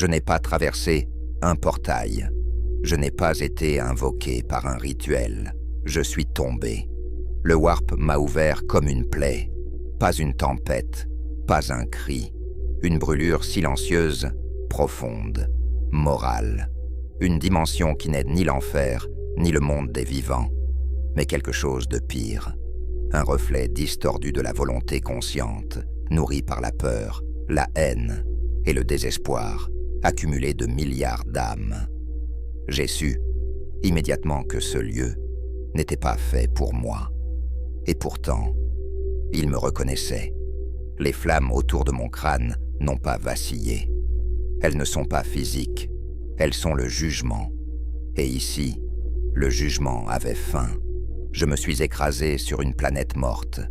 Je n'ai pas traversé un portail. Je n'ai pas été invoqué par un rituel. Je suis tombé. Le warp m'a ouvert comme une plaie. Pas une tempête, pas un cri. Une brûlure silencieuse, profonde, morale. Une dimension qui n'est ni l'enfer, ni le monde des vivants, mais quelque chose de pire. Un reflet distordu de la volonté consciente, nourri par la peur, la haine et le désespoir, accumulé de milliards d'âmes. J'ai su, immédiatement, que ce lieu n'était pas fait pour moi. Et pourtant, il me reconnaissait. Les flammes autour de mon crâne n'ont pas vacillé. Elles ne sont pas physiques, elles sont le jugement. Et ici, le jugement avait faim. Je me suis écrasé sur une planète morte,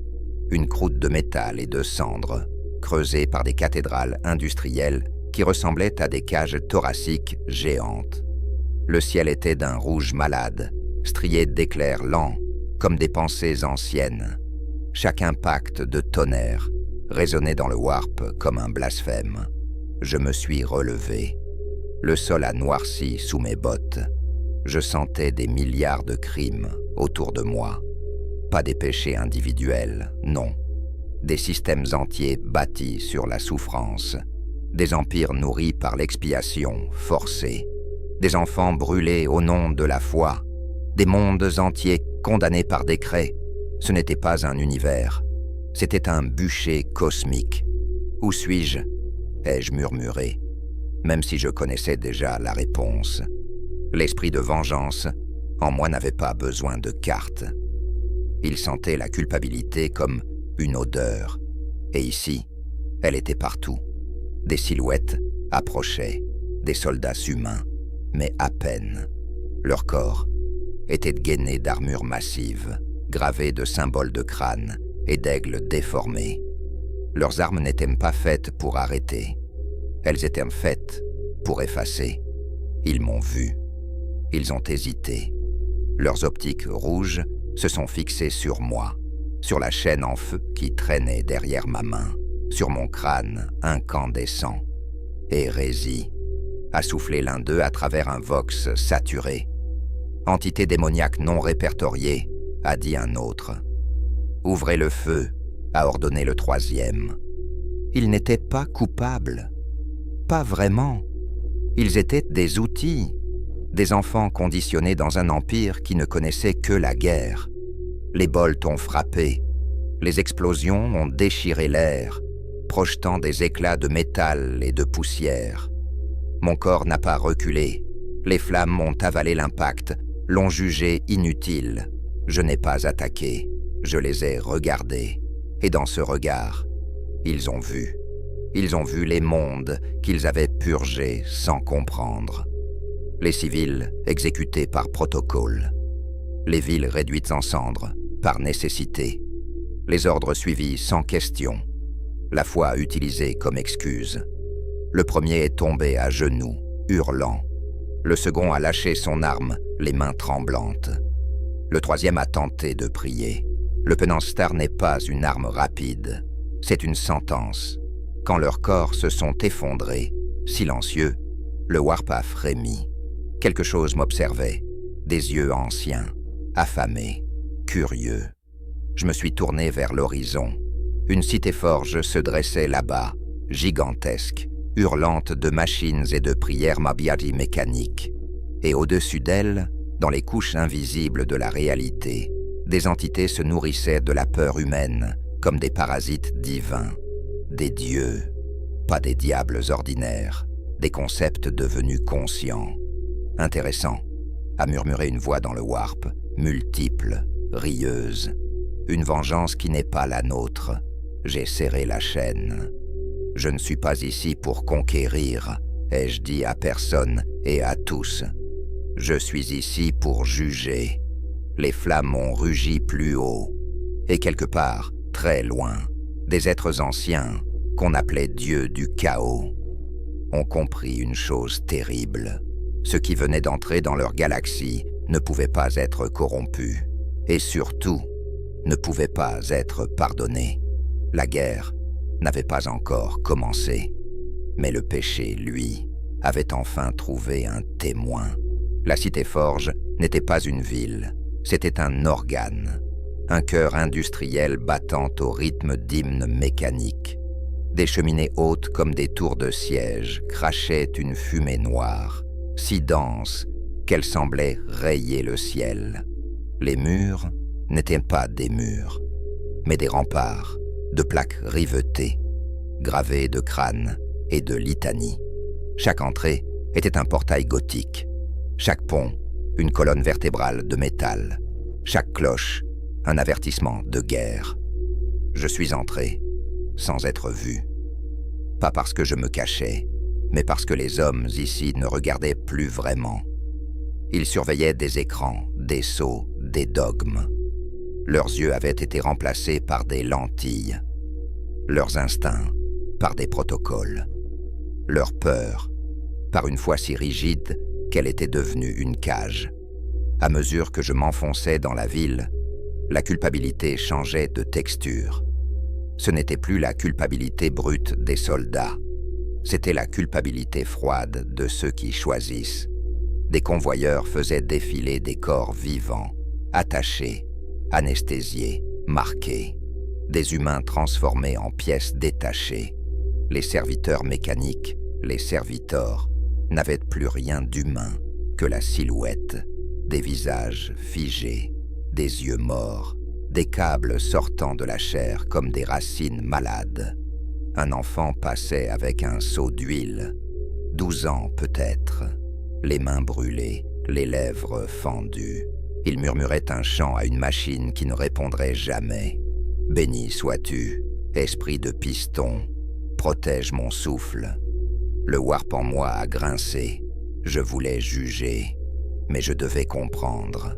une croûte de métal et de cendres, creusée par des cathédrales industrielles qui ressemblaient à des cages thoraciques géantes. Le ciel était d'un rouge malade, strié d'éclairs lents, comme des pensées anciennes. Chaque impact de tonnerre résonnait dans le warp comme un blasphème. Je me suis relevé. Le sol a noirci sous mes bottes. Je sentais des milliards de crimes autour de moi. Pas des péchés individuels, non. Des systèmes entiers bâtis sur la souffrance. Des empires nourris par l'expiation forcée. Des enfants brûlés au nom de la foi. Des mondes entiers condamnés par décret. Ce n'était pas un univers. C'était un bûcher cosmique. Où suis-je ? Ai-je murmuré, même si je connaissais déjà la réponse. L'esprit de vengeance en moi n'avait pas besoin de carte. Il sentait la culpabilité comme une odeur. Et ici, elle était partout. Des silhouettes approchaient, des soldats humains, mais à peine. Leur corps était gainé d'armures massives, gravées de symboles de crâne et d'aigles déformés. Leurs armes n'étaient pas faites pour arrêter. Elles étaient faites pour effacer. Ils m'ont vu. Ils ont hésité. Leurs optiques rouges se sont fixées sur moi, sur la chaîne en feu qui traînait derrière ma main, sur mon crâne incandescent. Hérésie, a soufflé l'un d'eux à travers un vox saturé. Entité démoniaque non répertoriée, a dit un autre. Ouvrez le feu, a ordonné le troisième. Ils n'étaient pas coupables. Pas vraiment. Ils étaient des outils, des enfants conditionnés dans un empire qui ne connaissait que la guerre. Les bolts ont frappé, les explosions ont déchiré l'air, projetant des éclats de métal et de poussière. Mon corps n'a pas reculé, les flammes ont avalé l'impact, l'ont jugé inutile. Je n'ai pas attaqué, je les ai regardés. Et dans ce regard, ils ont vu. Ils ont vu les mondes qu'ils avaient purgés sans comprendre. Les civils exécutés par protocole. Les villes réduites en cendres par nécessité. Les ordres suivis sans question. La foi utilisée comme excuse. Le premier est tombé à genoux, hurlant. Le second a lâché son arme, les mains tremblantes. Le troisième a tenté de prier. Le Penance-Star n'est pas une arme rapide, c'est une sentence. Quand leurs corps se sont effondrés, silencieux, le warp a frémi. Quelque chose m'observait, des yeux anciens, affamés, curieux. Je me suis tourné vers l'horizon. Une cité-forge se dressait là-bas, gigantesque, hurlante de machines et de prières mabiadi mécaniques. Et au-dessus d'elle, dans les couches invisibles de la réalité, des entités se nourrissaient de la peur humaine, comme des parasites divins. Des dieux, pas des diables ordinaires, des concepts devenus conscients. Intéressant, a murmuré une voix dans le warp, multiple, rieuse. Une vengeance qui n'est pas la nôtre. J'ai serré la chaîne. Je ne suis pas ici pour conquérir, ai-je dit à personne et à tous. Je suis ici pour juger. Les flammes ont rugi plus haut. Et quelque part, très loin, des êtres anciens, qu'on appelait dieux du chaos, ont compris une chose terrible. Ce qui venait d'entrer dans leur galaxie ne pouvait pas être corrompu. Et surtout, ne pouvait pas être pardonné. La guerre n'avait pas encore commencé. Mais le péché, lui, avait enfin trouvé un témoin. La Cité-Forge n'était pas une ville, c'était un organe, un cœur industriel battant au rythme d'hymnes mécaniques. Des cheminées hautes comme des tours de siège crachaient une fumée noire, si dense qu'elle semblait rayer le ciel. Les murs n'étaient pas des murs, mais des remparts, de plaques rivetées, gravées de crânes et de litanies. Chaque entrée était un portail gothique, chaque pont une colonne vertébrale de métal, chaque cloche un avertissement de guerre. Je suis entré sans être vu. Pas parce que je me cachais, mais parce que les hommes ici ne regardaient plus vraiment. Ils surveillaient des écrans, des sceaux, des dogmes. Leurs yeux avaient été remplacés par des lentilles, leurs instincts par des protocoles, leur peur par une foi si rigide qu'elle était devenue une cage. À mesure que je m'enfonçais dans la ville, la culpabilité changeait de texture. Ce n'était plus la culpabilité brute des soldats, c'était la culpabilité froide de ceux qui choisissent. Des convoyeurs faisaient défiler des corps vivants, attachés, anesthésiés, marqués. Des humains transformés en pièces détachées. Les serviteurs mécaniques, les servitors, n'avaient plus rien d'humain que la silhouette, des visages figés, des yeux morts, des câbles sortant de la chair comme des racines malades. Un enfant passait avec un seau d'huile, 12 ans peut-être, les mains brûlées, les lèvres fendues. Il murmurait un chant à une machine qui ne répondrait jamais. « Béni sois-tu, esprit de piston, protège mon souffle. » Le warp en moi a grincé. Je voulais juger, mais je devais comprendre.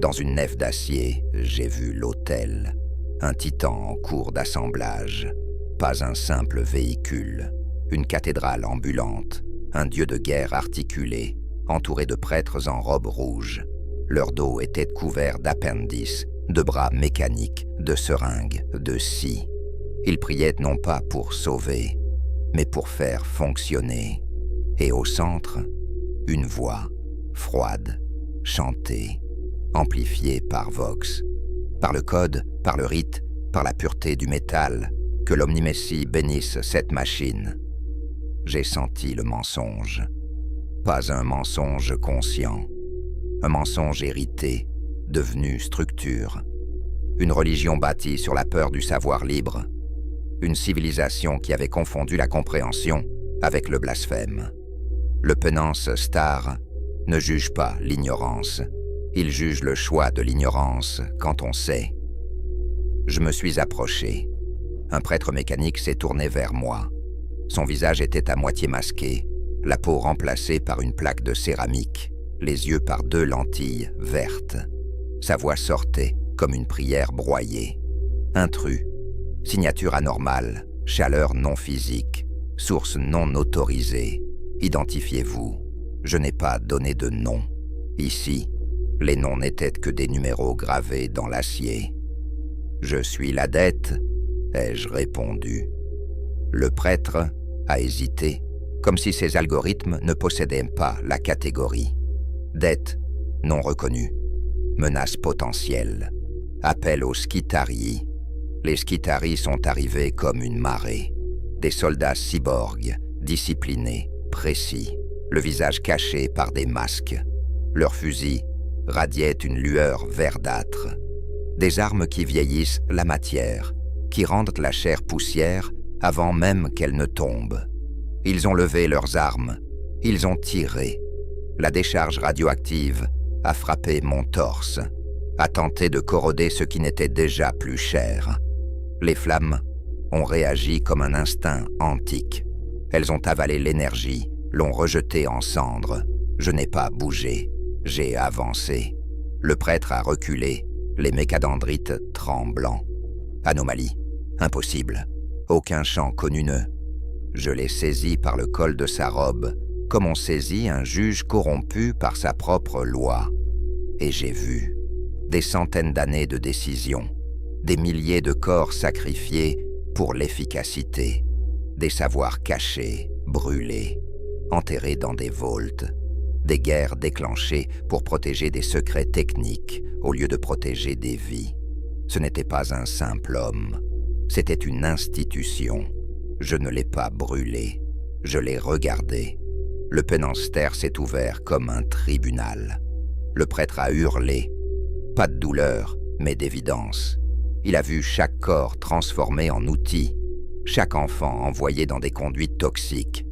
Dans une nef d'acier, j'ai vu l'autel, un titan en cours d'assemblage. Pas un simple véhicule, une cathédrale ambulante, un dieu de guerre articulé, entouré de prêtres en robe rouge. Leur dos était couvert d'appendices, de bras mécaniques, de seringues, de scies. Ils priaient non pas pour sauver, mais pour faire fonctionner. Et au centre, une voix, froide, chantée, amplifiée par Vox, par le code, par le rite, par la pureté du métal, que l'Omnimessie bénisse cette machine. J'ai senti le mensonge. Pas un mensonge conscient. Un mensonge hérité, devenu structure. Une religion bâtie sur la peur du savoir libre. Une civilisation qui avait confondu la compréhension avec le blasphème. Le penance star ne juge pas l'ignorance. Il juge le choix de l'ignorance quand on sait. Je me suis approché. Un prêtre mécanique s'est tourné vers moi. Son visage était à moitié masqué, la peau remplacée par une plaque de céramique, les yeux par 2 lentilles vertes. Sa voix sortait comme une prière broyée. Intrus, signature anormale, chaleur non physique, source non autorisée. Identifiez-vous, je n'ai pas donné de nom. Ici, les noms n'étaient que des numéros gravés dans l'acier. Je suis la dette, ai-je répondu. Le prêtre a hésité, comme si ses algorithmes ne possédaient pas la catégorie. Dette non reconnue, menace potentielle, appel aux Skitarii. Les Skitarii sont arrivés comme une marée. Des soldats cyborgs, disciplinés, précis, le visage caché par des masques. Leurs fusils radiaient une lueur verdâtre. Des armes qui vieillissent la matière, qui rendent la chair poussière avant même qu'elle ne tombe. Ils ont levé leurs armes, ils ont tiré. La décharge radioactive a frappé mon torse, a tenté de corroder ce qui n'était déjà plus cher. Les flammes ont réagi comme un instinct antique. Elles ont avalé l'énergie, l'ont rejetée en cendres. Je n'ai pas bougé, j'ai avancé. Le prêtre a reculé, les mécadendrites tremblants. Anomalie, impossible, aucun champ connu. Je l'ai saisi par le col de sa robe, comme on saisit un juge corrompu par sa propre loi. Et j'ai vu des centaines d'années de décision, des milliers de corps sacrifiés pour l'efficacité, des savoirs cachés, brûlés. enterrés dans des vaults, des guerres déclenchées pour protéger des secrets techniques au lieu de protéger des vies. Ce n'était pas un simple homme, c'était une institution. Je ne l'ai pas brûlé, je l'ai regardé. Le pénitentiaire s'est ouvert comme un tribunal. Le prêtre a hurlé, pas de douleur, mais d'évidence. Il a vu chaque corps transformé en outil, chaque enfant envoyé dans des conduites toxiques,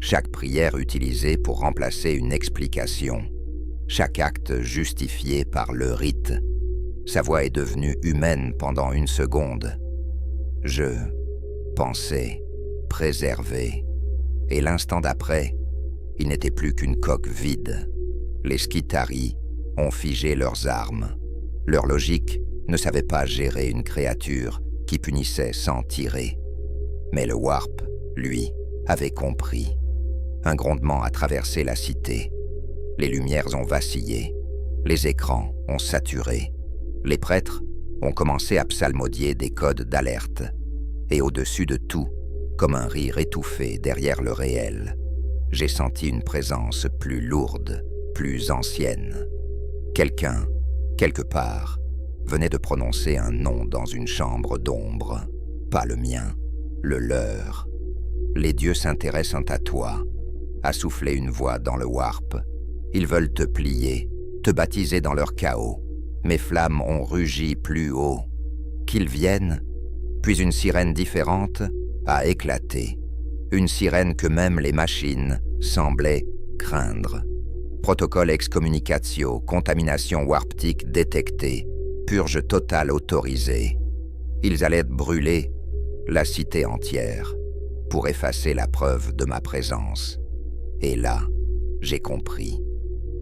chaque prière utilisée pour remplacer une explication, chaque acte justifié par le rite. Sa voix est devenue humaine pendant une seconde. Je pensais préserver, et l'instant d'après, il n'était plus qu'une coque vide. Les Skitarii ont figé leurs armes. Leur logique ne savait pas gérer une créature qui punissait sans tirer. Mais le Warp, lui, avait compris. Un grondement a traversé la cité. Les lumières ont vacillé. Les écrans ont saturé. Les prêtres ont commencé à psalmodier des codes d'alerte. Et au-dessus de tout, comme un rire étouffé derrière le réel, j'ai senti une présence plus lourde, plus ancienne. Quelqu'un, quelque part, venait de prononcer un nom dans une chambre d'ombre. Pas le mien, le leur. Les dieux s'intéressent à toi, a soufflé une voix dans le Warp. Ils veulent te plier, te baptiser dans leur chaos. Mes flammes ont rugi plus haut. Qu'ils viennent, puis une sirène différente a éclaté. Une sirène que même les machines semblaient craindre. Protocole excommunicatio, contamination warptique détectée, purge totale autorisée. Ils allaient brûler la cité entière pour effacer la preuve de ma présence. Et là, j'ai compris.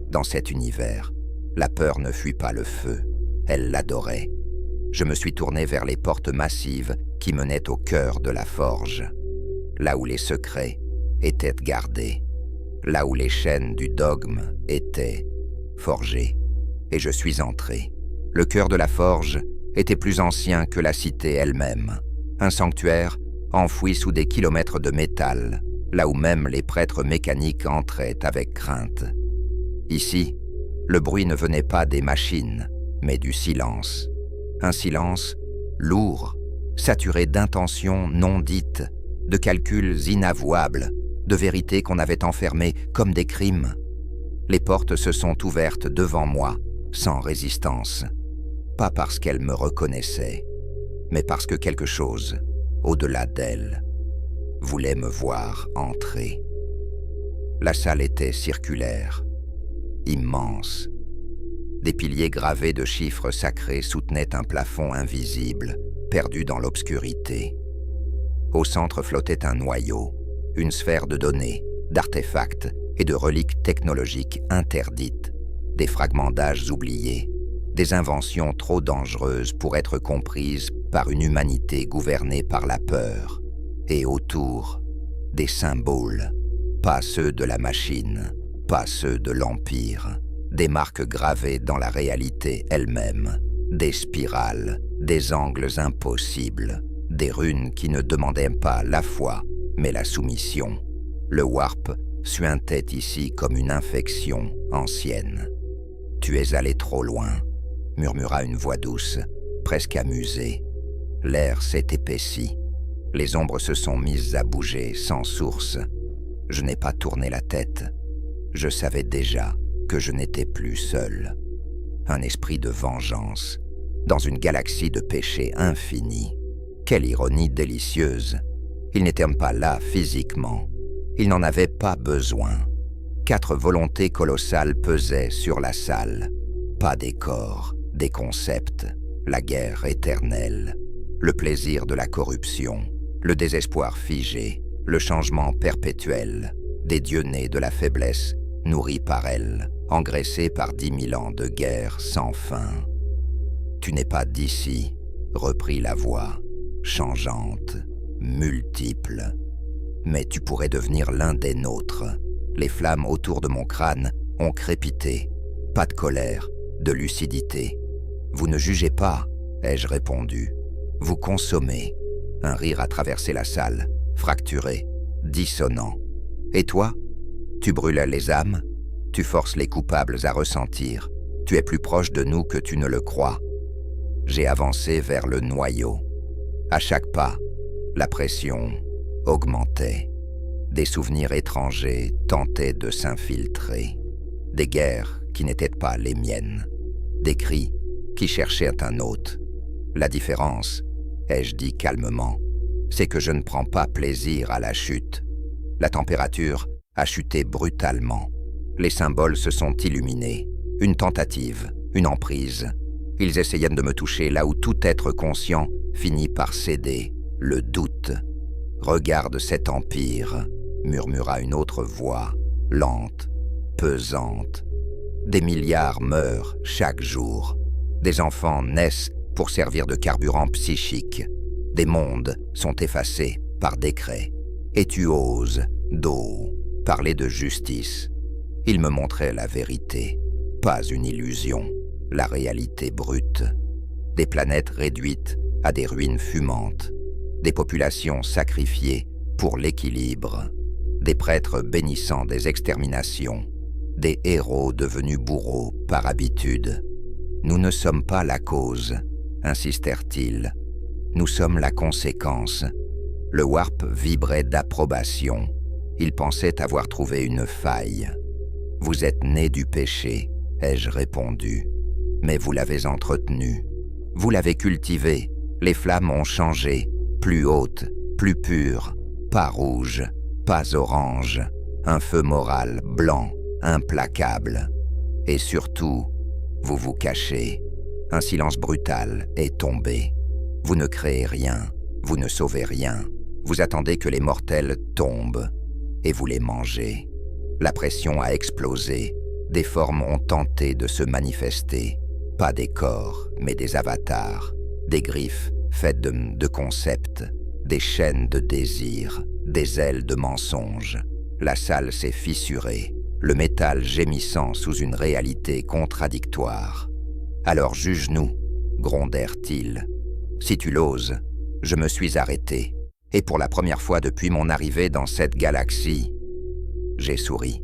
Dans cet univers, la peur ne fuit pas le feu, elle l'adorait. Je me suis tourné vers les portes massives qui menaient au cœur de la forge, là où les secrets étaient gardés, là où les chaînes du dogme étaient forgées. Et je suis entré. Le cœur de la forge était plus ancien que la cité elle-même, un sanctuaire enfoui sous des kilomètres de métal, là où même les prêtres mécaniques entraient avec crainte. Ici, le bruit ne venait pas des machines, mais du silence. Un silence lourd, saturé d'intentions non dites, de calculs inavouables, de vérités qu'on avait enfermées comme des crimes. Les portes se sont ouvertes devant moi, sans résistance. Pas parce qu'elles me reconnaissaient, mais parce que quelque chose, au-delà d'elles, voulait me voir entrer. La salle était circulaire, immense. Des piliers gravés de chiffres sacrés soutenaient un plafond invisible, perdu dans l'obscurité. Au centre flottait un noyau, une sphère de données, d'artefacts et de reliques technologiques interdites, des fragments d'âges oubliés, des inventions trop dangereuses pour être comprises par une humanité gouvernée par la peur. Et autour, des symboles, pas ceux de la machine, pas ceux de l'Empire, des marques gravées dans la réalité elle-même, des spirales, des angles impossibles, des runes qui ne demandaient pas la foi, mais la soumission. Le Warp suintait ici comme une infection ancienne. « Tu es allé trop loin », murmura une voix douce, presque amusée. L'air s'est épaissi. Les ombres se sont mises à bouger sans source. Je n'ai pas tourné la tête. Je savais déjà que je n'étais plus seul. Un esprit de vengeance, dans une galaxie de péchés infinis. Quelle ironie délicieuse. Il n'était pas là physiquement. Il n'en avait pas besoin. 4 volontés colossales pesaient sur la salle. Pas des corps, des concepts, la guerre éternelle, le plaisir de la corruption, le désespoir figé, le changement perpétuel, des dieux nés de la faiblesse, nourris par elle, engraissés par 10 000 ans de guerre sans fin. « Tu n'es pas d'ici », reprit la voix, changeante, multiple. « Mais tu pourrais devenir l'un des nôtres. » Les flammes autour de mon crâne ont crépité. Pas de colère, de lucidité. « Vous ne jugez pas », ai-je répondu. « Vous consommez. » Un rire a traversé la salle, fracturé, dissonant. « Et toi ?» Tu brûles les âmes, tu forces les coupables à ressentir. Tu es plus proche de nous que tu ne le crois. J'ai avancé vers le noyau. À chaque pas, la pression augmentait. Des souvenirs étrangers tentaient de s'infiltrer. Des guerres qui n'étaient pas les miennes. Des cris qui cherchaient un hôte. La différence, ai-je dit calmement, c'est que je ne prends pas plaisir à la chute. La température a chuté brutalement. Les symboles se sont illuminés. Une tentative, une emprise. Ils essayaient de me toucher là où tout être conscient finit par céder, le doute. « Regarde cet empire », murmura une autre voix, lente, pesante. Des milliards meurent chaque jour. Des enfants naissent pour servir de carburant psychique. Des mondes sont effacés par décret. Et tu oses, d'eau, parler de justice. Il me montrait la vérité, pas une illusion, la réalité brute. Des planètes réduites à des ruines fumantes, des populations sacrifiées pour l'équilibre, des prêtres bénissant des exterminations, des héros devenus bourreaux par habitude. Nous ne sommes pas la cause, insistèrent-ils. Nous sommes la conséquence. Le warp vibrait d'approbation. Il pensait avoir trouvé une faille. Vous êtes né du péché, ai-je répondu. Mais vous l'avez entretenu. Vous l'avez cultivé. Les flammes ont changé. Plus hautes, plus pures. Pas rouges, pas oranges. Un feu moral blanc, implacable. Et surtout, vous vous cachez. Un silence brutal est tombé. Vous ne créez rien, vous ne sauvez rien. Vous attendez que les mortels tombent et vous les mangez. La pression a explosé. Des formes ont tenté de se manifester. Pas des corps, mais des avatars. Des griffes faites de concepts. Des chaînes de désirs. Des ailes de mensonges. La salle s'est fissurée. Le métal gémissant sous une réalité contradictoire. Alors juge-nous, grondèrent-ils. Si tu l'oses, je me suis arrêté. Et pour la première fois depuis mon arrivée dans cette galaxie, j'ai souri.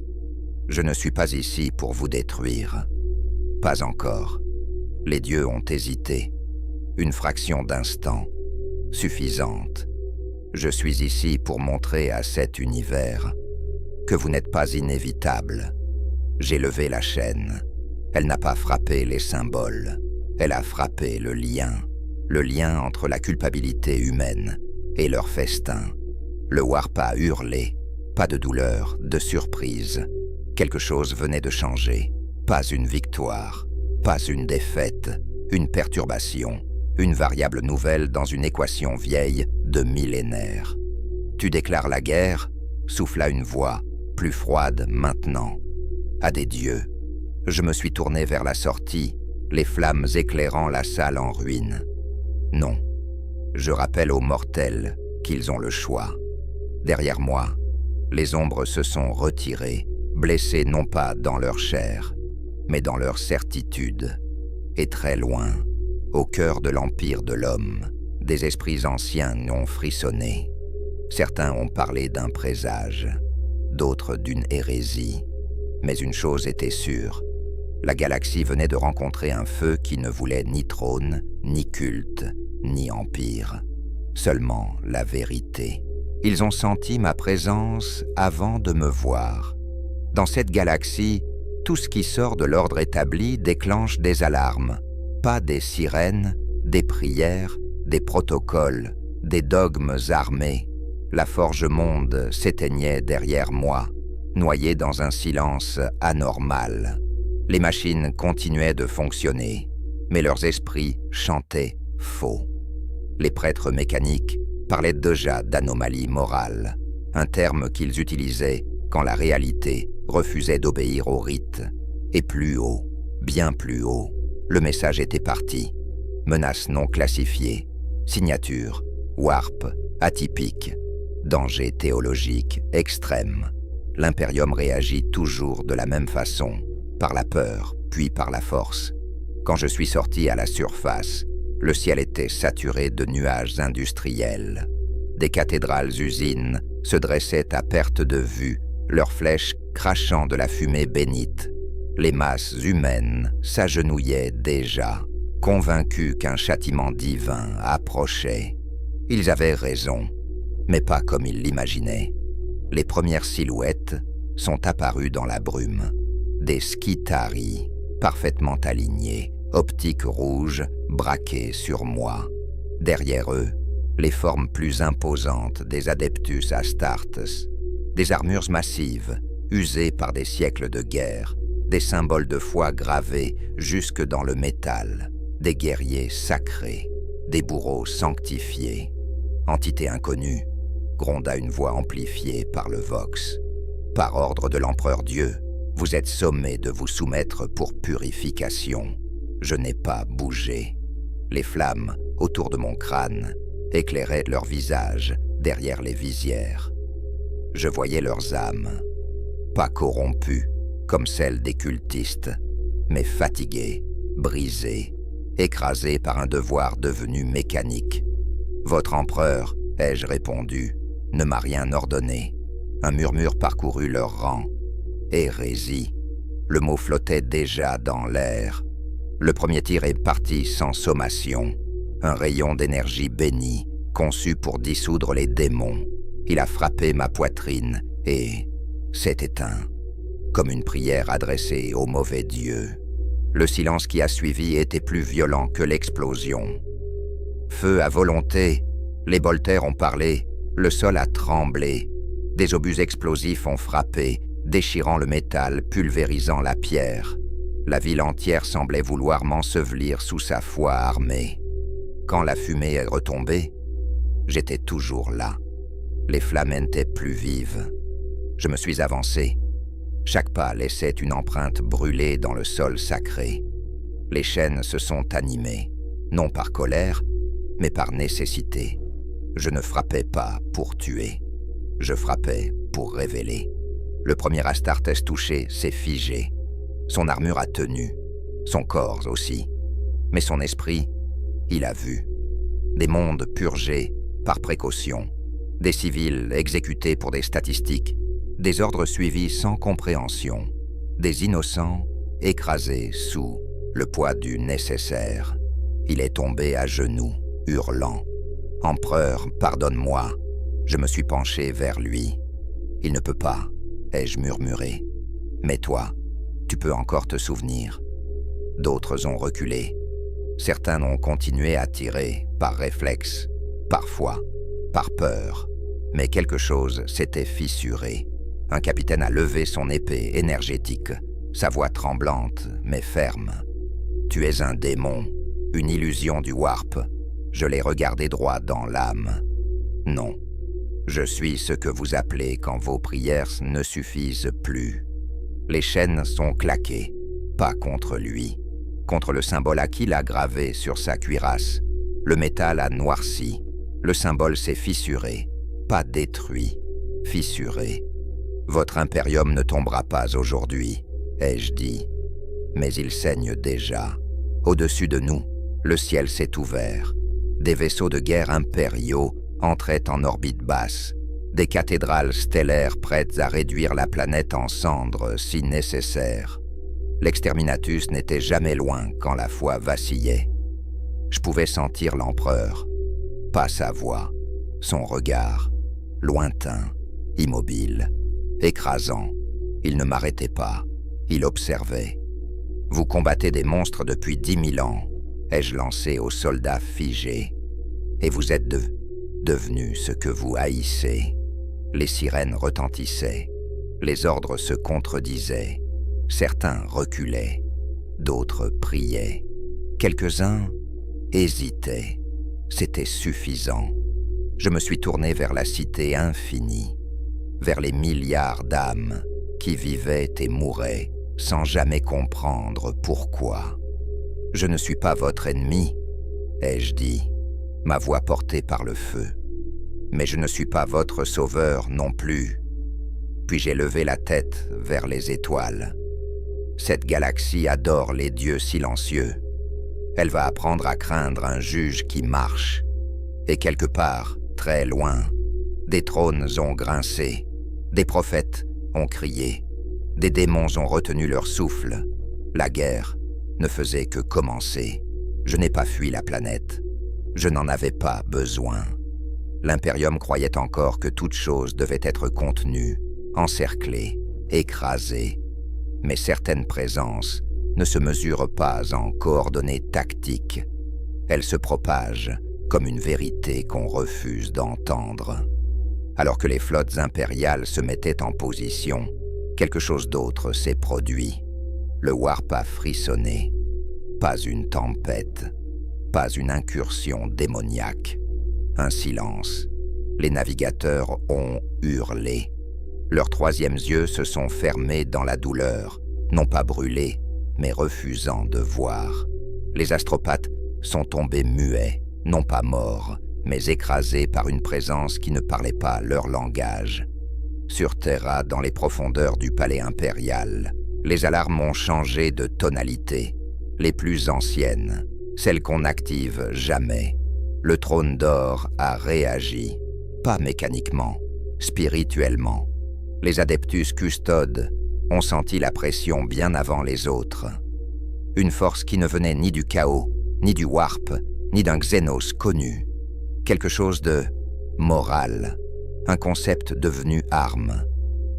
Je ne suis pas ici pour vous détruire. Pas encore. Les dieux ont hésité. Une fraction d'instant, suffisante. Je suis ici pour montrer à cet univers que vous n'êtes pas inévitable. J'ai levé la chaîne. Elle n'a pas frappé les symboles. Elle a frappé le lien entre la culpabilité humaine et leur festin. Le warp a hurlé. Pas de douleur, de surprise. Quelque chose venait de changer. Pas une victoire, pas une défaite, une perturbation, une variable nouvelle dans une équation vieille de millénaires. Tu déclares la guerre, souffla une voix, plus froide maintenant. À des dieux. Je me suis tourné vers la sortie, les flammes éclairant la salle en ruine. Non, je rappelle aux mortels qu'ils ont le choix. Derrière moi, les ombres se sont retirées, blessées non pas dans leur chair, mais dans leur certitude. Et très loin, au cœur de l'empire de l'homme, des esprits anciens ont frissonné. Certains ont parlé d'un présage, d'autres d'une hérésie. Mais une chose était sûre, la galaxie venait de rencontrer un feu qui ne voulait ni trône, ni culte, ni empire. Seulement la vérité. Ils ont senti ma présence avant de me voir. Dans cette galaxie, tout ce qui sort de l'ordre établi déclenche des alarmes. Pas des sirènes, des prières, des protocoles, des dogmes armés. La forge monde s'éteignait derrière moi, noyée dans un silence anormal. Les machines continuaient de fonctionner, mais leurs esprits chantaient faux. Les prêtres mécaniques parlaient déjà d'anomalie morale, un terme qu'ils utilisaient quand la réalité refusait d'obéir aux rites. Et plus haut, bien plus haut, le message était parti. Menace non classifiée, signature, warp, atypique, danger théologique extrême. L'impérium réagit toujours de la même façon, par la peur, puis par la force. Quand je suis sorti à la surface, le ciel était saturé de nuages industriels. Des cathédrales-usines se dressaient à perte de vue, leurs flèches crachant de la fumée bénite. Les masses humaines s'agenouillaient déjà, convaincus qu'un châtiment divin approchait. Ils avaient raison, mais pas comme ils l'imaginaient. Les premières silhouettes sont apparues dans la brume. Des Skitarii, parfaitement alignés, optiques rouges, braqués sur moi. Derrière eux, les formes plus imposantes des Adeptus Astartes, des armures massives, usées par des siècles de guerre, des symboles de foi gravés jusque dans le métal, des guerriers sacrés, des bourreaux sanctifiés. Entité inconnue, gronda une voix amplifiée par le Vox. Par ordre de l'Empereur Dieu, vous êtes sommés de vous soumettre pour purification. Je n'ai pas bougé. Les flammes autour de mon crâne éclairaient leurs visages derrière les visières. Je voyais leurs âmes, pas corrompues comme celles des cultistes, mais fatiguées, brisées, écrasées par un devoir devenu mécanique. Votre empereur, ai-je répondu, ne m'a rien ordonné. Un murmure parcourut leurs rangs. Hérésie. Le mot flottait déjà dans l'air. Le premier tir est parti sans sommation. Un rayon d'énergie béni, conçu pour dissoudre les démons. Il a frappé ma poitrine et s'est éteint, comme une prière adressée au mauvais Dieu. Le silence qui a suivi était plus violent que l'explosion. Feu à volonté, les bolters ont parlé, le sol a tremblé. Des obus explosifs ont frappé, déchirant le métal, pulvérisant la pierre. La ville entière semblait vouloir m'ensevelir sous sa foi armée. Quand la fumée est retombée, j'étais toujours là. Les flammes étaient plus vives. Je me suis avancé. Chaque pas laissait une empreinte brûlée dans le sol sacré. Les chaînes se sont animées, non par colère, mais par nécessité. Je ne frappais pas pour tuer. Je frappais pour révéler. Le premier Astartes touché s'est figé. Son armure a tenu, son corps aussi. Mais son esprit, il a vu. Des mondes purgés par précaution, des civils exécutés pour des statistiques, des ordres suivis sans compréhension, des innocents écrasés sous le poids du nécessaire. Il est tombé à genoux, hurlant. « Empereur, pardonne-moi !» Je me suis penché vers lui. « Il ne peut pas !» ai-je murmuré. « Mais toi, tu peux encore te souvenir. » D'autres ont reculé. Certains ont continué à tirer, par réflexe, parfois, par peur. Mais quelque chose s'était fissuré. Un capitaine a levé son épée énergétique, sa voix tremblante mais ferme. « Tu es un démon, une illusion du Warp. » Je l'ai regardé droit dans l'âme. « Non, je suis ce que vous appelez quand vos prières ne suffisent plus. » Les chaînes sont claquées, pas contre lui, contre le symbole Aquil a gravé sur sa cuirasse. Le métal a noirci, le symbole s'est fissuré, pas détruit, fissuré. « Votre impérium ne tombera pas aujourd'hui, » ai-je dit. Mais il saigne déjà. Au-dessus de nous, le ciel s'est ouvert. Des vaisseaux de guerre impériaux entraient en orbite basse, des cathédrales stellaires prêtes à réduire la planète en cendres si nécessaire. L'exterminatus n'était jamais loin quand la foi vacillait. Je pouvais sentir l'empereur, pas sa voix, son regard, lointain, immobile, écrasant. Il ne m'arrêtait pas, il observait. « Vous combattez des monstres depuis 10 000 ans », ai-je lancé aux soldats figés. « Et vous êtes devenus ce que vous haïssez. » Les sirènes retentissaient, les ordres se contredisaient. Certains reculaient, d'autres priaient. Quelques-uns hésitaient. C'était suffisant. Je me suis tourné vers la cité infinie, vers les milliards d'âmes qui vivaient et mouraient sans jamais comprendre pourquoi. « Je ne suis pas votre ennemi, » ai-je dit, ma voix portée par le feu. « Mais je ne suis pas votre sauveur non plus. » Puis j'ai levé la tête vers les étoiles. Cette galaxie adore les dieux silencieux. Elle va apprendre à craindre un juge qui marche. Et quelque part, très loin, des trônes ont grincé, des prophètes ont crié. Des démons ont retenu leur souffle. La guerre ne faisait que commencer. Je n'ai pas fui la planète. Je n'en avais pas besoin. L'Imperium croyait encore que toute chose devait être contenue, encerclée, écrasée. Mais certaines présences ne se mesurent pas en coordonnées tactiques. Elles se propagent comme une vérité qu'on refuse d'entendre. Alors que les flottes impériales se mettaient en position, quelque chose d'autre s'est produit. Le warp a frissonné. Pas une tempête, pas une incursion démoniaque. Un silence. Les navigateurs ont hurlé. Leurs troisièmes yeux se sont fermés dans la douleur, non pas brûlés, mais refusant de voir. Les astropathes sont tombés muets, non pas morts, mais écrasés par une présence qui ne parlait pas leur langage. Sur Terra, dans les profondeurs du palais impérial, les alarmes ont changé de tonalité. Les plus anciennes, celles qu'on n'active jamais. Le trône d'or a réagi, pas mécaniquement, spirituellement. Les Adeptus Custodes ont senti la pression bien avant les autres. Une force qui ne venait ni du chaos, ni du warp, ni d'un Xénos connu. Quelque chose de moral, un concept devenu arme.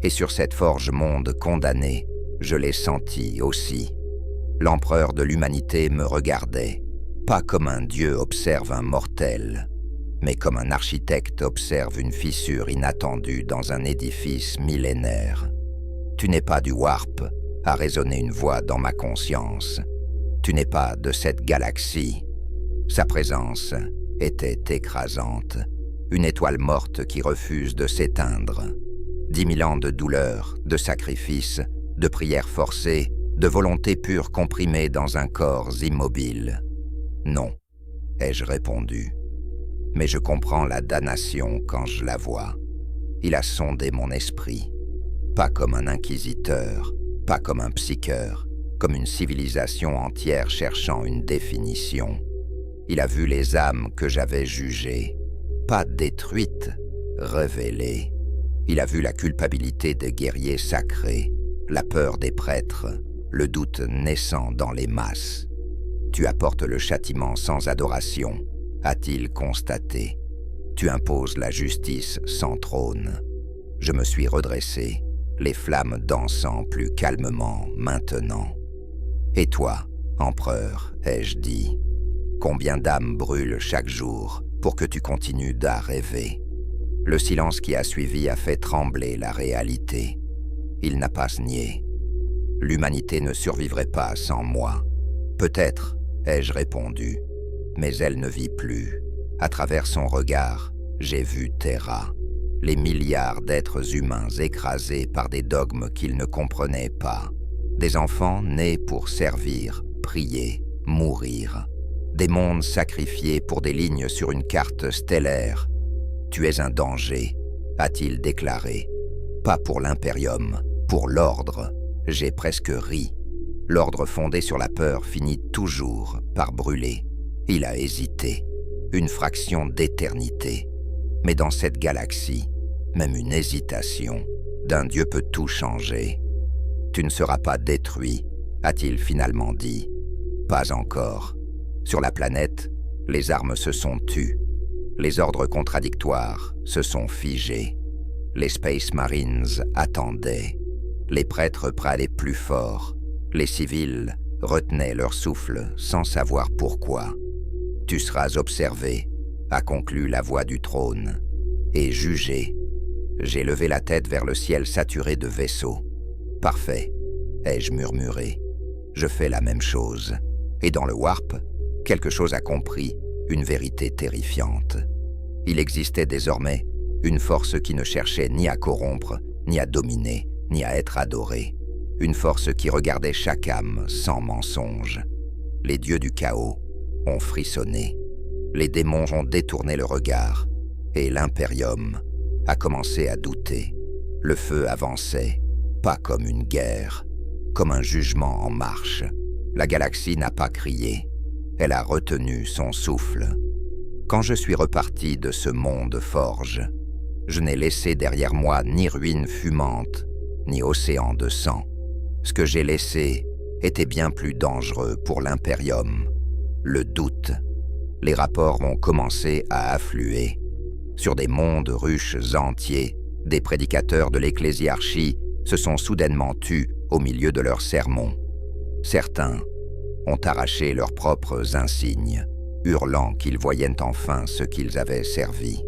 Et sur cette forge monde condamnée, je l'ai senti aussi. L'empereur de l'humanité me regardait, pas comme un dieu observe un mortel, mais comme un architecte observe une fissure inattendue dans un édifice millénaire. Tu n'es pas du warp, a résonné une voix dans ma conscience. Tu n'es pas de cette galaxie. Sa présence était écrasante, une étoile morte qui refuse de s'éteindre. 10 000 ans de douleur, de sacrifices, de prières forcées, de volonté pure comprimée dans un corps immobile. Non, ai-je répondu. Mais je comprends la damnation quand je la vois. Il a sondé mon esprit, pas comme un inquisiteur, pas comme un psycheur, comme une civilisation entière cherchant une définition. Il a vu les âmes que j'avais jugées, pas détruites, révélées. Il a vu la culpabilité des guerriers sacrés, la peur des prêtres, le doute naissant dans les masses. Tu apportes le châtiment sans adoration, a-t-il constaté. Tu imposes la justice sans trône. Je me suis redressé, les flammes dansant plus calmement maintenant. Et toi, empereur, ai-je dit, combien d'âmes brûlent chaque jour pour que tu continues d'à rêver? Le silence qui a suivi a fait trembler la réalité. Il n'a pas nié. L'humanité ne survivrait pas sans moi. Peut-être, ai-je répondu, mais elle ne vit plus. À travers son regard, j'ai vu Terra, les milliards d'êtres humains écrasés par des dogmes qu'ils ne comprenaient pas. Des enfants nés pour servir, prier, mourir. Des mondes sacrifiés pour des lignes sur une carte stellaire. Tu es un danger, a-t-il déclaré. Pas pour l'Imperium, pour l'ordre. J'ai presque ri. L'ordre fondé sur la peur finit toujours par brûler. Il a hésité. Une fraction d'éternité. Mais dans cette galaxie, même une hésitation d'un dieu peut tout changer. Tu ne seras pas détruit, a-t-il finalement dit. Pas encore. Sur la planète, les armes se sont tues. Les ordres contradictoires se sont figés. Les Space Marines attendaient. Les prêtres prêlaient plus fort. Les civils retenaient leur souffle sans savoir pourquoi. Tu seras observé, a conclu la voix du trône, et jugé. J'ai levé la tête vers le ciel saturé de vaisseaux. Parfait, ai-je murmuré. Je fais la même chose. Et dans le warp, quelque chose a compris, une vérité terrifiante. Il existait désormais une force qui ne cherchait ni à corrompre, ni à dominer, ni à être adorée. Une force qui regardait chaque âme sans mensonge. Les dieux du chaos ont frissonné. Les démons ont détourné le regard. Et l'Imperium a commencé à douter. Le feu avançait, pas comme une guerre, comme un jugement en marche. La galaxie n'a pas crié. Elle a retenu son souffle. Quand je suis reparti de ce monde forge, je n'ai laissé derrière moi ni ruines fumantes, ni océan de sang. Ce que j'ai laissé était bien plus dangereux pour l'Imperium. Le doute. Les rapports ont commencé à affluer. Sur des mondes ruches entiers, des prédicateurs de l'ecclésiarchie se sont soudainement tus au milieu de leurs sermons. Certains ont arraché leurs propres insignes, hurlant qu'ils voyaient enfin ce qu'ils avaient servi.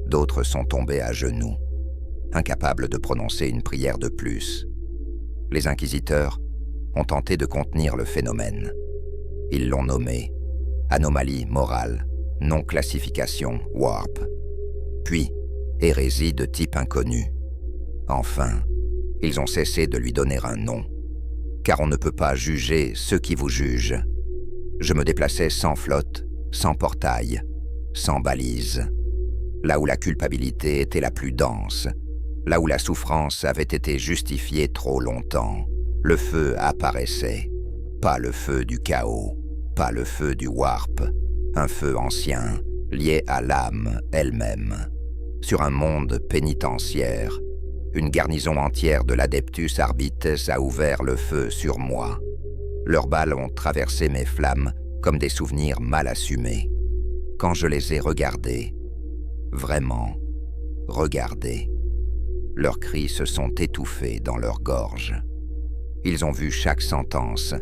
D'autres sont tombés à genoux, incapables de prononcer une prière de plus. Les inquisiteurs ont tenté de contenir le phénomène. Ils l'ont nommé anomalie morale, non-classification, warp. Puis, hérésie de type inconnu. Enfin, ils ont cessé de lui donner un nom. Car on ne peut pas juger ceux qui vous jugent. Je me déplaçais sans flotte, sans portail, sans balise. Là où la culpabilité était la plus dense, là où la souffrance avait été justifiée trop longtemps, le feu apparaissait. Pas le feu du chaos, pas le feu du warp, un feu ancien, lié à l'âme elle-même. Sur un monde pénitentiaire, une garnison entière de l'Adeptus Arbites a ouvert le feu sur moi. Leurs balles ont traversé mes flammes comme des souvenirs mal assumés. Quand je les ai regardés, vraiment regardés, leurs cris se sont étouffés dans leur gorge. Ils ont vu chaque sentence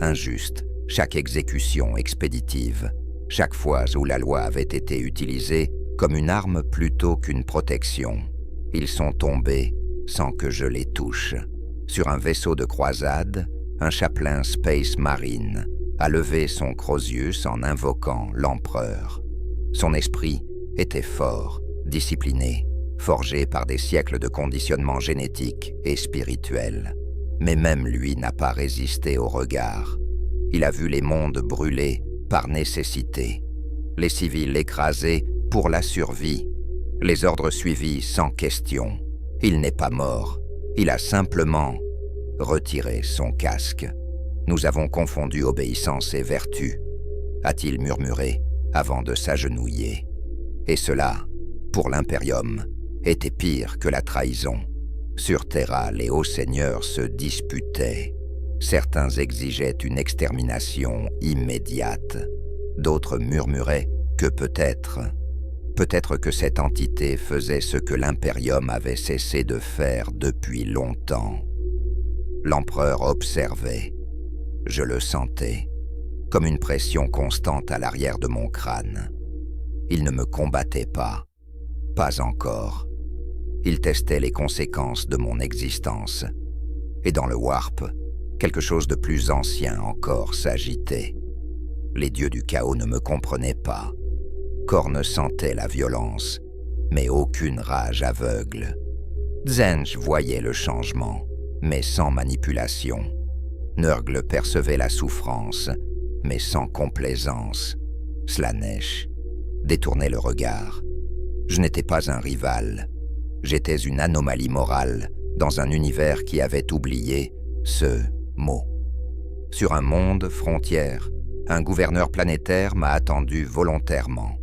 injuste, chaque exécution expéditive, chaque fois où la loi avait été utilisée comme une arme plutôt qu'une protection. Ils sont tombés sans que je les touche. Sur un vaisseau de croisade, un chapelain Space Marine a levé son Crozius en invoquant l'empereur. Son esprit était fort, discipliné, forgé par des siècles de conditionnement génétique et spirituel. Mais même lui n'a pas résisté au regard. Il a vu les mondes brûler par nécessité, les civils écrasés pour la survie, les ordres suivis sans question. Il n'est pas mort, il a simplement retiré son casque. Nous avons confondu obéissance et vertu, a-t-il murmuré avant de s'agenouiller. Et cela, pour l'Imperium, était pire que la trahison. Sur Terra, les hauts seigneurs se disputaient. Certains exigeaient une extermination immédiate. D'autres murmuraient que peut-être que cette entité faisait ce que l'Imperium avait cessé de faire depuis longtemps. L'empereur observait. Je le sentais, comme une pression constante à l'arrière de mon crâne. Il ne me combattait pas encore. Il testait les conséquences de mon existence. Et dans le warp, quelque chose de plus ancien encore s'agitait. Les dieux du chaos ne me comprenaient pas. Korn sentait la violence, mais aucune rage aveugle. Tzench voyait le changement, mais sans manipulation. Nurgle percevait la souffrance, mais sans complaisance. Slaanesh détournait le regard. Je n'étais pas un rival. J'étais une anomalie morale dans un univers qui avait oublié ce mot. Sur un monde frontière, un gouverneur planétaire m'a attendu volontairement.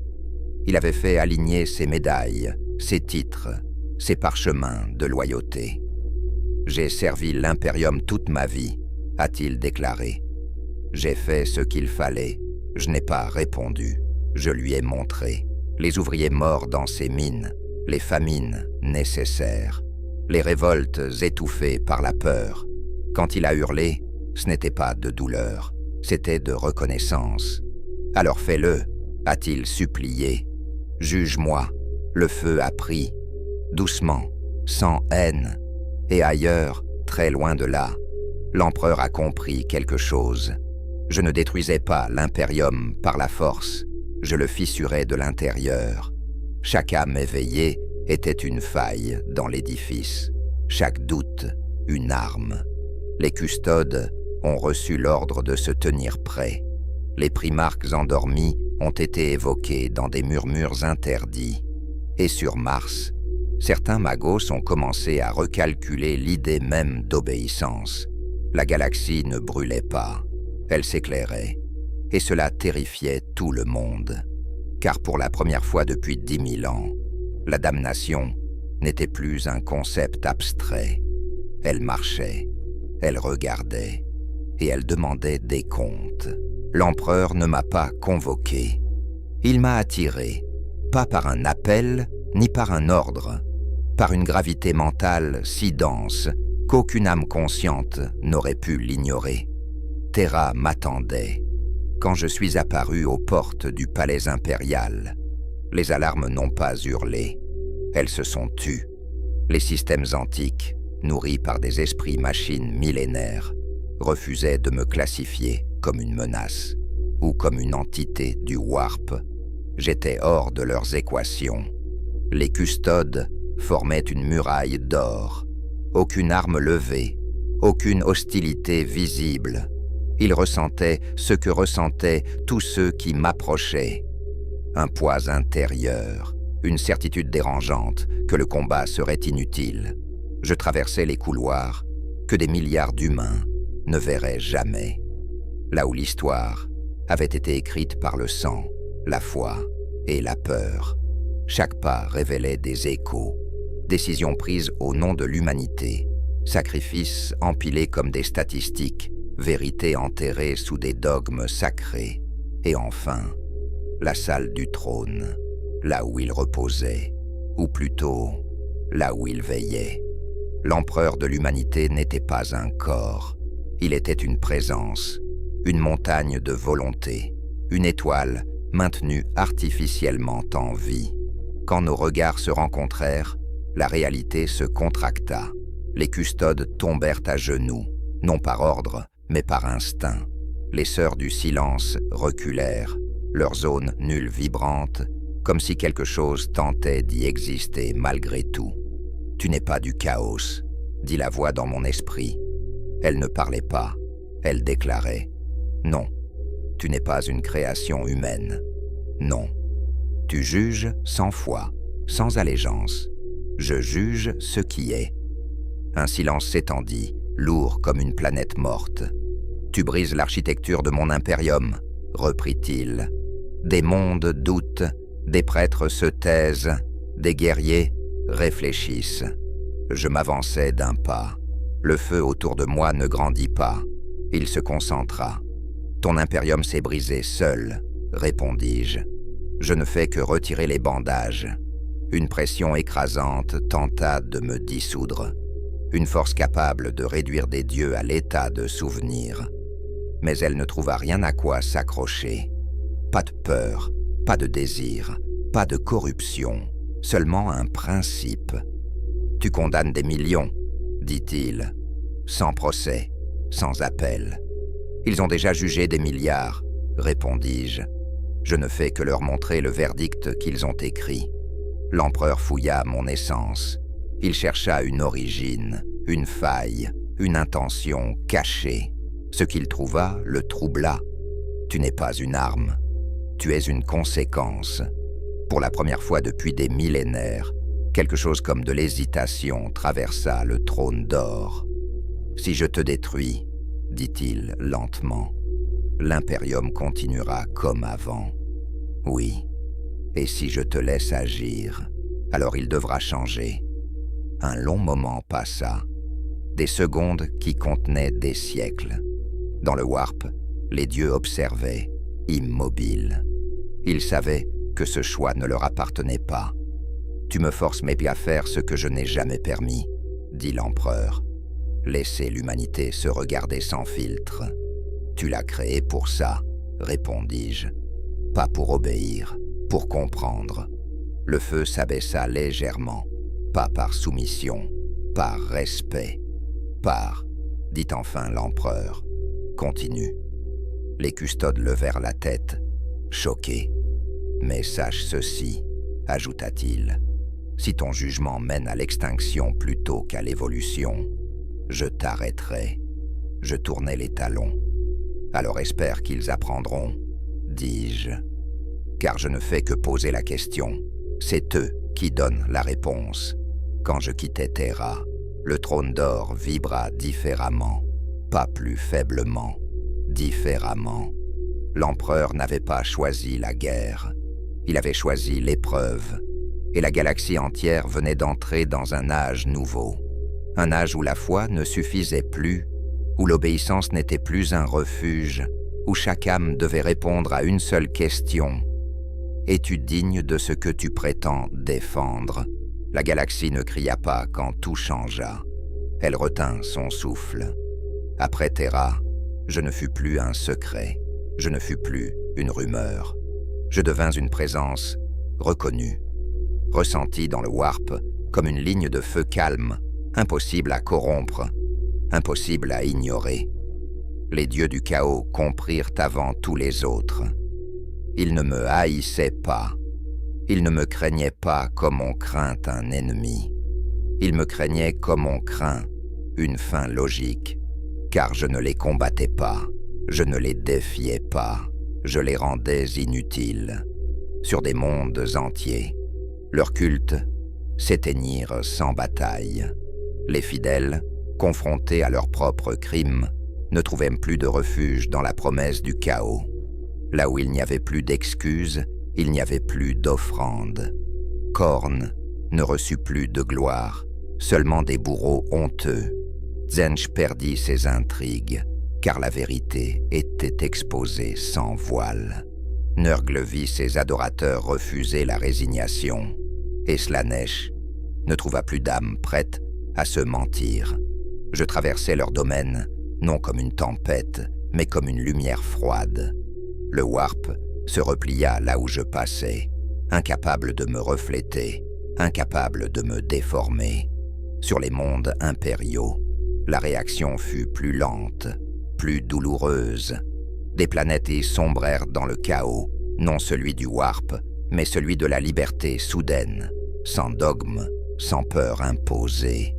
Il avait fait aligner ses médailles, ses titres, ses parchemins de loyauté. « J'ai servi l'Imperium toute ma vie », a-t-il déclaré. « J'ai fait ce qu'il fallait, je n'ai pas répondu, je lui ai montré. Les ouvriers morts dans ses mines, les famines nécessaires, les révoltes étouffées par la peur. Quand il a hurlé, ce n'était pas de douleur, c'était de reconnaissance. « Alors fais-le », a-t-il supplié. « Juge-moi, le feu a pris, doucement, sans haine. Et ailleurs, très loin de là, l'empereur a compris quelque chose. Je ne détruisais pas l'Imperium par la force, je le fissurais de l'intérieur. Chaque âme éveillée était une faille dans l'édifice, chaque doute une arme. Les custodes ont reçu l'ordre de se tenir prêts. Les primarques endormis ont été évoqués dans des murmures interdits. Et sur Mars, certains magos ont commencé à recalculer l'idée même d'obéissance. La galaxie ne brûlait pas, elle s'éclairait. Et cela terrifiait tout le monde. Car pour la première fois depuis 10 000 ans, la damnation n'était plus un concept abstrait. Elle marchait, elle regardait, et elle demandait des comptes. L'empereur ne m'a pas convoqué. Il m'a attiré, pas par un appel, ni par un ordre, par une gravité mentale si dense qu'aucune âme consciente n'aurait pu l'ignorer. Terra m'attendait. Quand je suis apparu aux portes du palais impérial, les alarmes n'ont pas hurlé, elles se sont tues. Les systèmes antiques, nourris par des esprits machines millénaires, refusaient de me classifier comme une menace ou comme une entité du Warp. J'étais hors de leurs équations. Les custodes formaient une muraille d'or. Aucune arme levée, aucune hostilité visible. Ils ressentaient ce que ressentaient tous ceux qui m'approchaient. Un poids intérieur, une certitude dérangeante que le combat serait inutile. Je traversais les couloirs que des milliards d'humains ne verraient jamais. Là où l'histoire avait été écrite par le sang, la foi et la peur. Chaque pas révélait des échos, décisions prises au nom de l'humanité, sacrifices empilés comme des statistiques, vérités enterrées sous des dogmes sacrés. Et enfin, la salle du trône, là où il reposait, ou plutôt, là où il veillait. L'empereur de l'humanité n'était pas un corps, il était une présence, une montagne de volonté, une étoile maintenue artificiellement en vie. Quand nos regards se rencontrèrent, la réalité se contracta. Les custodes tombèrent à genoux, non par ordre, mais par instinct. Les sœurs du silence reculèrent, leur zone nulle vibrante, comme si quelque chose tentait d'y exister malgré tout. « Tu n'es pas du chaos », dit la voix dans mon esprit. Elle ne parlait pas, elle déclarait « Non, tu n'es pas une création humaine. Non, tu juges sans foi, sans allégeance. Je juge ce qui est. » Un silence s'étendit, lourd comme une planète morte. « Tu brises l'architecture de mon impérium, » reprit-il. « Des mondes doutent, des prêtres se taisent, des guerriers réfléchissent. » Je m'avançai d'un pas. Le feu autour de moi ne grandit pas. Il se concentra. « Ton impérium s'est brisé seul, » répondis-je. Je ne fais que retirer les bandages. Une pression écrasante tenta de me dissoudre. Une force capable de réduire des dieux à l'état de souvenir. Mais elle ne trouva rien à quoi s'accrocher. Pas de peur, pas de désir, pas de corruption, seulement un principe. « Tu condamnes des millions, » dit-il, sans procès, sans appel. « Ils ont déjà jugé des milliards, » répondis-je. Je ne fais que leur montrer le verdict qu'ils ont écrit. L'empereur fouilla mon essence. Il chercha une origine, une faille, une intention cachée. Ce qu'il trouva le troubla. Tu n'es pas une arme. Tu es une conséquence. Pour la première fois depuis des millénaires, quelque chose comme de l'hésitation traversa le trône d'or. « Si je te détruis, » dit-il lentement, « l'impérium continuera comme avant. Oui, et si je te laisse agir, alors il devra changer. » Un long moment passa, des secondes qui contenaient des siècles. Dans le Warp, les dieux observaient, immobiles. Ils savaient que ce choix ne leur appartenait pas. « Tu me forces maybe à faire ce que je n'ai jamais permis, » dit l'empereur. « Laissez l'humanité se regarder sans filtre. Tu l'as créé pour ça, » répondis-je. « Pas pour obéir, pour comprendre. » Le feu s'abaissa légèrement, pas par soumission, par respect. « Par, » dit enfin l'empereur. « Continue. » Les custodes levèrent la tête, choqués. « Mais sache ceci, » ajouta-t-il. Si ton jugement mène à l'extinction plutôt qu'à l'évolution, je t'arrêterai. Je tournai les talons. Alors espère qu'ils apprendront, dis-je. Car je ne fais que poser la question. C'est eux qui donnent la réponse. Quand je quittai Terra, le trône d'or vibra différemment, pas plus faiblement, différemment. L'empereur n'avait pas choisi la guerre. Il avait choisi l'épreuve. Et la galaxie entière venait d'entrer dans un âge nouveau. Un âge où la foi ne suffisait plus, où l'obéissance n'était plus un refuge, où chaque âme devait répondre à une seule question. Es-tu digne de ce que tu prétends défendre ? La galaxie ne cria pas quand tout changea. Elle retint son souffle. Après Terra, je ne fus plus un secret, je ne fus plus une rumeur. Je devins une présence reconnue, ressentie dans le Warp comme une ligne de feu calme, impossible à corrompre, impossible à ignorer. Les dieux du chaos comprirent avant tous les autres. Ils ne me haïssaient pas. Ils ne me craignaient pas comme on craint un ennemi. Ils me craignaient comme on craint une fin logique, car je ne les combattais pas, je ne les défiais pas, je les rendais inutiles. Sur des mondes entiers, leurs cultes s'éteignirent sans bataille. Les fidèles, confrontés à leurs propres crimes, ne trouvaient plus de refuge dans la promesse du chaos. Là où il n'y avait plus d'excuses, il n'y avait plus d'offrandes. Khorne ne reçut plus de gloire, seulement des bourreaux honteux. Tzench perdit ses intrigues, car la vérité était exposée sans voile. Nurgle vit ses adorateurs refuser la résignation, et Slaanesh ne trouva plus d'âme prête à se mentir. Je traversais leur domaine, non comme une tempête, mais comme une lumière froide. Le Warp se replia là où je passais, incapable de me refléter, incapable de me déformer. Sur les mondes impériaux, la réaction fut plus lente, plus douloureuse. Des planètes y sombrèrent dans le chaos, non celui du Warp, mais celui de la liberté soudaine, sans dogme, sans peur imposée.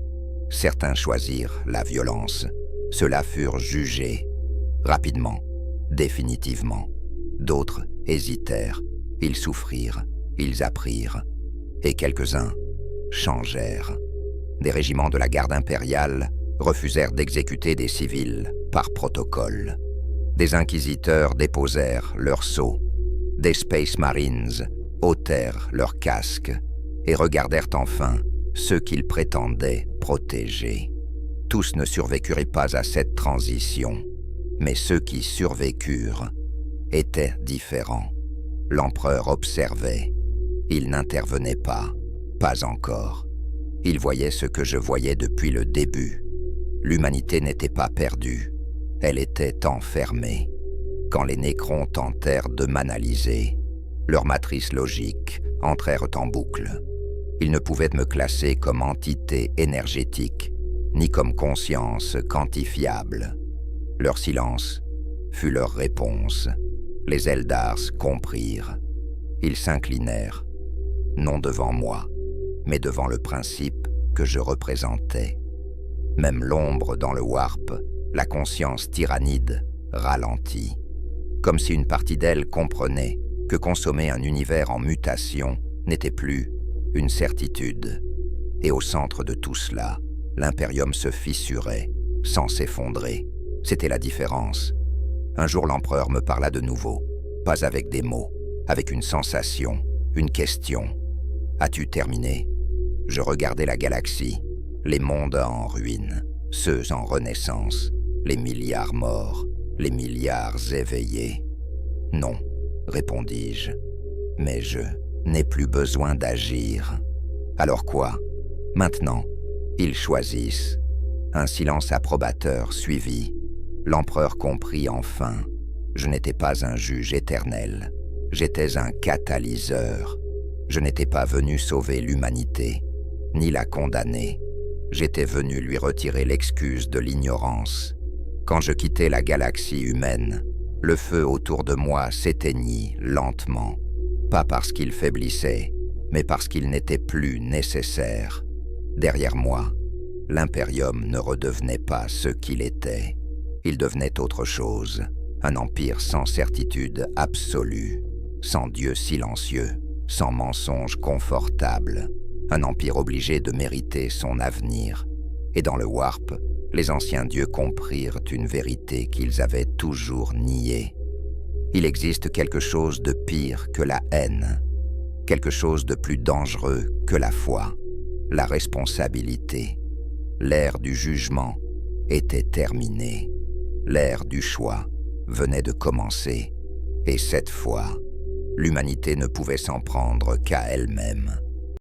Certains choisirent la violence, ceux-là furent jugés, rapidement, définitivement. D'autres hésitèrent, ils souffrirent, ils apprirent, et quelques-uns changèrent. Des régiments de la garde impériale refusèrent d'exécuter des civils par protocole. Des inquisiteurs déposèrent leurs sceaux. Des Space Marines ôtèrent leurs casques et regardèrent enfin ceux qu'ils prétendaient protéger. Tous ne survécurent pas à cette transition, mais ceux qui survécurent étaient différents. L'empereur observait. Il n'intervenait pas encore. Il voyait ce que je voyais depuis le début. L'humanité n'était pas perdue, elle était enfermée. Quand les Nécrons tentèrent de m'analyser, leurs matrices logiques entrèrent en boucle. Ils ne pouvaient me classer comme entité énergétique, ni comme conscience quantifiable. Leur silence fut leur réponse. Les Eldars comprirent. Ils s'inclinèrent, non devant moi, mais devant le principe que je représentais. Même l'ombre dans le Warp, la conscience tyrannide, ralentit. Comme si une partie d'elle comprenait que consommer un univers en mutation n'était plus une certitude. Et au centre de tout cela, l'Imperium se fissurait, sans s'effondrer. C'était la différence. Un jour l'empereur me parla de nouveau, pas avec des mots, avec une sensation, une question. « As-tu terminé ?» Je regardais la galaxie, les mondes en ruine, ceux en renaissance, les milliards morts, les milliards éveillés. « Non, répondis-je, mais je n'ai plus besoin d'agir. » Alors quoi ? Maintenant, ils choisissent. Un silence approbateur suivit. L'empereur comprit enfin. Je n'étais pas un juge éternel. J'étais un catalyseur. Je n'étais pas venu sauver l'humanité, ni la condamner. J'étais venu lui retirer l'excuse de l'ignorance. Quand je quittais la galaxie humaine, le feu autour de moi s'éteignit lentement. Pas parce qu'il faiblissait, mais parce qu'il n'était plus nécessaire. Derrière moi, l'Imperium ne redevenait pas ce qu'il était. Il devenait autre chose, un empire sans certitude absolue, sans Dieu silencieux, sans mensonge confortable, un empire obligé de mériter son avenir. Et dans le Warp, les anciens dieux comprirent une vérité qu'ils avaient toujours niée. Il existe quelque chose de pire que la haine, quelque chose de plus dangereux que la foi, la responsabilité. L'ère du jugement était terminée. L'ère du choix venait de commencer. Et cette fois, l'humanité ne pouvait s'en prendre qu'à elle-même.